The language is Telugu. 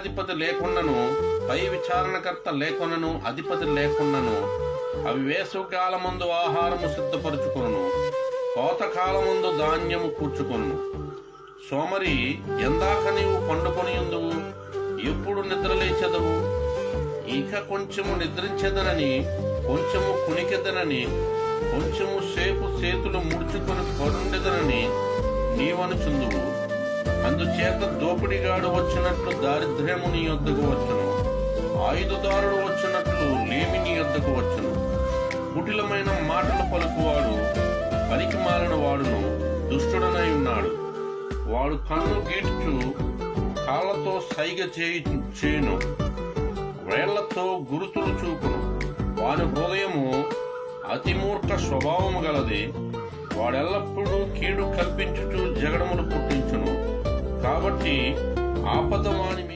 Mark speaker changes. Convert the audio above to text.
Speaker 1: న్యాయాధిపతి లేకుండాను, పై విచారణకర్త లేకున్నను, అధిపతి లేకుండాను అవి వేసవికాలమందు ఆహారము సిద్ధపరుచుకొను, కోతకాలమందు ధాన్యము కూర్చుకొను. సోమరి, ఎందాక నీవు పండుకొనియుందువు? ఎప్పుడు నిద్రలేచెదవు? ఇక కొంచెము నిద్రించెదనని, కొంచెము కునికెదనని, కొంచెము సేపు చేతులు ముడుచుకొని పరుండెదనని నీవనుచుందువు. అందుచేత దోపిడిగాడు వచ్చినట్లు దారిద్ర్యము నీ యొద్దకు వచ్చును, ఆయుధదారుడు వచ్చినట్లు లేమి నీ యొద్దకు వచ్చును. కుటిలమైన మాటలు పలుకువాడు పనికిమాలిన వాడును దుష్టుడనై ఉన్నాడు. వాడు కన్ను గీడ్చు, కాళ్లతో సైగ చేయును, వేళ్లతో గురుతులు చూపును. వాని హృదయము అతిమూర్ఖ స్వభావము గలది. వాడెల్లప్పుడూ కీడు కల్పించుచు జగడములు పుట్టించును. కాబట్టి ఆపద వాని